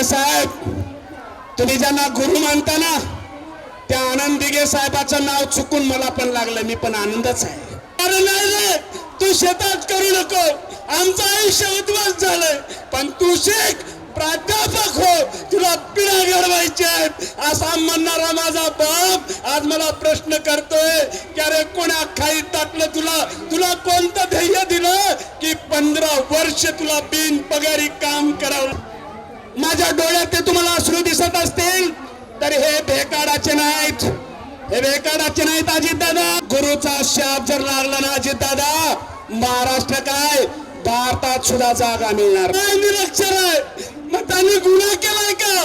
शिंदे साहेब, तुम्ही ज्यांना गुरु मानता ना, त्या आनंद दिघे साहेबाचं नाव चुकून मला पण लागलं, मी पण आनंदच आहे. अरे नाही रे, तू शेतात करू नको, आमचं आयुष्य उद्ध्वस्त झालंय, पण तू शिक, प्राध्यापक हो, तुला पिढ्या घडवायच्या आहेत असा म्हणणारा माझा बाप आज मला प्रश्न करतोय की अरे कोणा खाईत टाकलं तुला कोणतं ध्येय दिलं की 15 वर्ष तुला बिन पगारी काम करावं. माझ्या डोळ्यात ते तुम्हाला अश्रू दिसत असतील तर हे भेकाडाचे नाहीत, हे भेकाडाचे नाहीत अजितदादा. गुरुचा शाप जर लागला ना अजितदादा, महाराष्ट्र काय भारतात सुद्धा जागा मिळणार नाही. निरक्षर आहे मग त्यांनी गुन्हा केलाय का?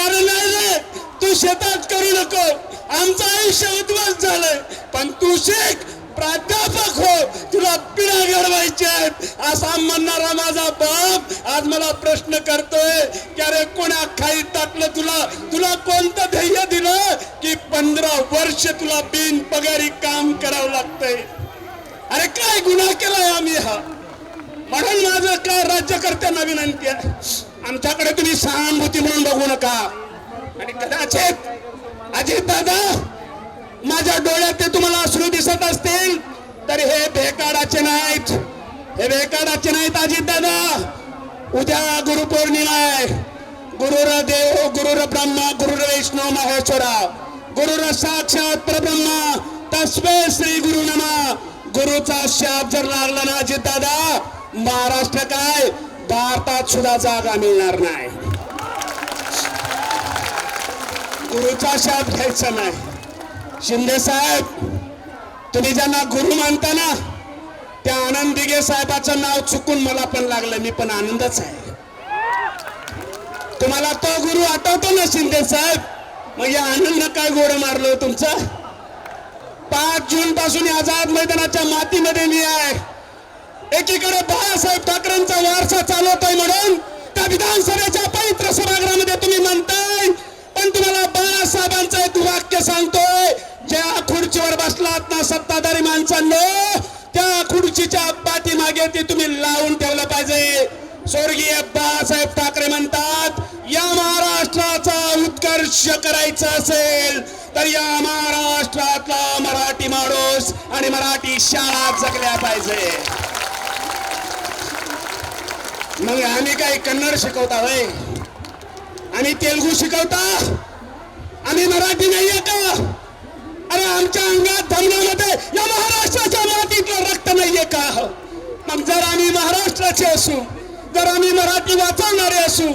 अरे नाही रे, तू शेतात करू नको, आमचं आयुष्य उद्ध्वस्त झालंय, पण तू शिक, प्राध्यापक हो, तुला पिढ्या घडवायच्या आहेत असा म्हणणारा माझा बाप आज मला प्रश्न करतोय की अरे कोणा खाईत टाकलं तुला कोणतं ध्येय दिलं की 15 वर्ष तुला बिन पगारी काम करावं लागतंय. अरे काय गुन्हा केलाय आम्ही हा? म्हणून माझं काय राज्यकर्त्यांना विनंती आहे, आमच्याकडे तुम्ही सहानुभूती म्हणून बघू नका. आणि कदाचित अजितदादा माझ्या डोळ्यात ते तुम्हाला अश्रू दिसत असतील तर हे भेकाडाचे नाहीत, हे भेकाडाचे नाहीत अजितदादा. उद्या गुरुपौर्णिमा आहे. गुरुर देव गुरुर ब्रह्मा गुरुर वैष्णव महेश्वरा, गुरुर साक्षात परब्रह्मा तस्मै श्री गुरु नमः. गुरुचा शाप जर लागला ना अजितदादा, महाराष्ट्र काय भारतात सुद्धा जागा मिळणार नाही. गुरुचा शाप घ्यायचा नाही. शिंदे साहेब, तुम्ही ज्यांना गुरु मानता ना, त्या आनंद दिघे साहेबाचं नाव चुकून मला पण लागलं, मी पण आनंदच आहे. तुम्हाला तो गुरु आठवतो ना शिंदे साहेब? मग या आनंद काय गोड मारलो तुमचं? 5 जून पासून आझाद मैदानाच्या मातीमध्ये मी आहे. एकीकडे बाळासाहेब ठाकरेंचा वारसा चालवतोय म्हणून त्या विधानसभेच्या पवित्र सभागृहामध्ये तुम्ही म्हणताय, पण तुम्हाला बाळासाहेबांचं एक वाक्य सांगतोय, ज्या खुर्चीवर बसलात ना सत्ताधारी माणसांनो, त्या खुर्चीच्या पाठीमागे ती तुम्ही लावून ठेवलं पाहिजे. स्वर्गीय बाळासाहेब ठाकरे म्हणतात, या महाराष्ट्राचा उत्कर्ष करायचा असेल तर या महाराष्ट्रातला मराठी माणूस आणि मराठी शाळा जगल्या पाहिजे. मग आम्ही काही कन्नड शिकवता होय? आम्ही तेलुगू शिकवता? आम्ही मराठी नाहीये का? अरे आमच्या अंगात धमन्यामध्ये या महाराष्ट्राच्या मातीतलं रक्त नाहीये का? मग जर आम्ही महाराष्ट्राचे असू, जर आम्ही मराठी वाचवणारे असू,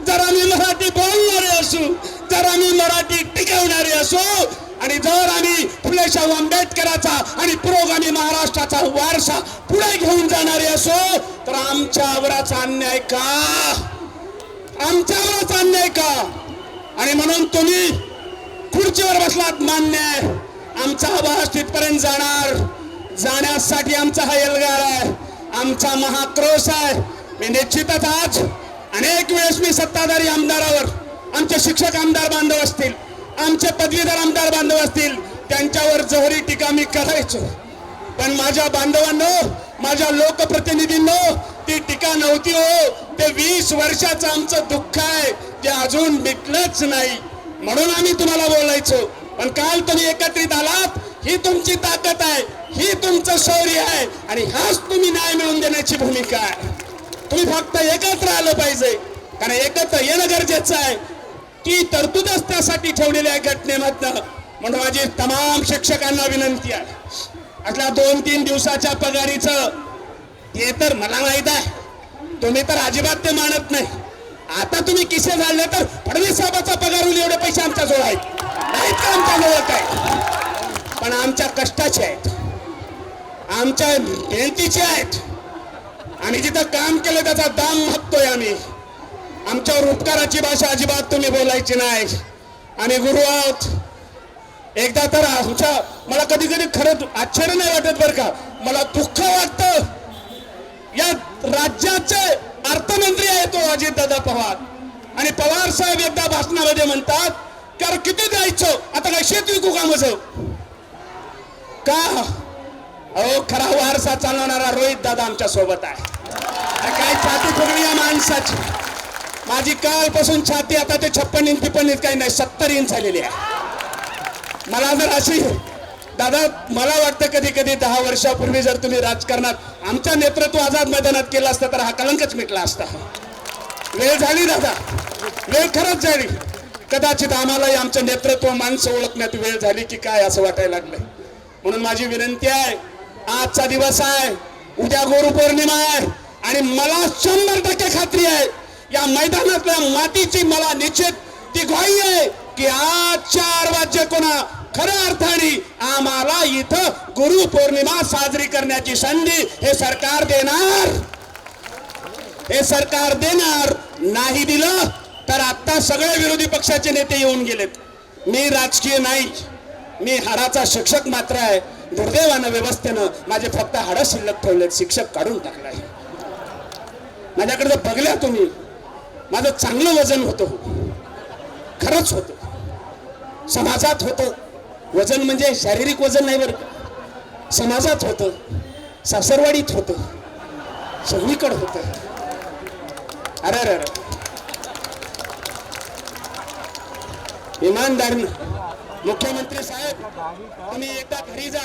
जर आम्ही मराठी बोलणारे असू, जर आम्ही मराठी टिकवणारे असू आणि जर आम्ही फुले शाहू आंबेडकरांचा आणि पुरोगामी महाराष्ट्राचा वारसा पुढे घेऊन जाणारे असो तर आमच्यावरच अन्याय का? आमच्यावरच अन्याय का? आणि म्हणून तुम्ही खुर्चीवर बसलात मान्य आहे, आमचा आवाज तिथपर्यंत जाण्यासाठी आमचा हा एल्गार आहे, आमचा महाक्रोश आहे. मी निश्चितच आज अनेक वेळेस मी सत्ताधारी आमदारावर, आमचे शिक्षक आमदार बांधव असतील, आमचे पदवीधर आमदार बांधव असतील, त्यांच्यावर जहरी टीका मी करायचो. पण माझ्या बांधवांनो, माझ्या लोकप्रतिनिधींनो, ती टीका नव्हती हो. ते 20 वर्षाचं आमचं दुःख आहे, जे अजून मिटलंच नाही. म्हणून आम्ही तुम्हाला बोलायचो. पण काल तुम्ही एकत्रित आलात, ही तुमची ताकद आहे, ही तुमचं शौर्य आहे आणि हाच तुम्ही न्याय मिळवून देण्याची भूमिका आहे. तुम्ही फक्त एकत्र आलं पाहिजे, कारण एकत्र येणं गरजेचं आहे. ती तरतूदच त्यासाठी ठेवलेली आहे घटनेमधनं. म्हणून माझी तमाम शिक्षकांना विनंती आहे, आपल्या 2-3 दिवसाच्या पगारीचं ते तर मला माहित आहे, तुम्ही तर अजिबात ते मानत नाही. आता तुम्ही किस्से झाले तर फडणवीस साहेबाचा पगार होईल एवढे पैसे आमच्या जवळ आहेत, नाहीत का आमच्या जवळ काय? पण आमच्या कष्टाचे आहेत, आमच्या मेहनतीचे आहेत. आम्ही जिथं काम केलं त्याचा दाम मागतोय आम्ही. आमच्यावर उपकाराची भाषा अजिबात तुम्ही बोलायची नाही. आम्ही गुरु आहोत. एकदा तर मला कधी कधी खरंच आश्चर्य नाही वाटत बरं का, मला दुःख वाटतं. या राज्याचे अर्थमंत्री आहे तो अजितदादा पवार, आणि पवार साहेब एकदा भाषणामध्ये म्हणतात की किती द्यायचं, आता काय शेत विकू का माझं का? अहो खरा वारसा चालवणारा रोहित दादा आमच्या सोबत आहे. काय छाती फुगली या माणसाची. माझी कालपासून छाती आता ते 56 इंच 53 इंच काही नाही 70 इंच झालेली आहे. मला जर अशी दादा मला वाटतं कधी कधी 10 वर्षापूर्वी जर तुम्ही राजकारणात आमच्या नेतृत्व आझाद मैदानात केलं असतं तर हा कलंकच मिटला असता. वेळ झाली दादा, वेळ खरंच झाली. कदाचित आम्हालाही आमचं नेतृत्व माणसं ओळखण्यात वेळ झाली की काय असं वाटायला लागलंय. म्हणून माझी विनंती आहे, आजचा दिवस आहे, उद्या गुरुपौर्णिमा आहे आणि मला 100% खात्री आहे या मैदानातल्या मातीची मला निश्चित ती ग्वाही आहे की आज 4 वाजता कोणा खऱ्या अर्थाने आम्हाला इथं गुरुपौर्णिमा साजरी करण्याची संधी हे सरकार देणार. हे सरकार देणार. नाही दिलं तर आता सगळे विरोधी पक्षाचे नेते येऊन गेलेत. मी राजकीय नाही, मी हाडाचा शिक्षक मात्र आहे. दुर्दैवानं व्यवस्थेनं माझे फक्त हाडं शिल्लक ठेवलेत, शिक्षक काढून टाकलाय. माझ्याकडे जर बघल्या तुम्ही, माझं चांगलं वजन होतं, खरंच होतं, समाजात होतं. वजन म्हणजे शारीरिक वजन नाही बरं, समाजात होतं, सासरवाडीत होतं, सगळीकडे होतं. अरे अरे अरे, इमानदारीनं मुख्यमंत्री साहेब तुम्ही एकदा घरी जा.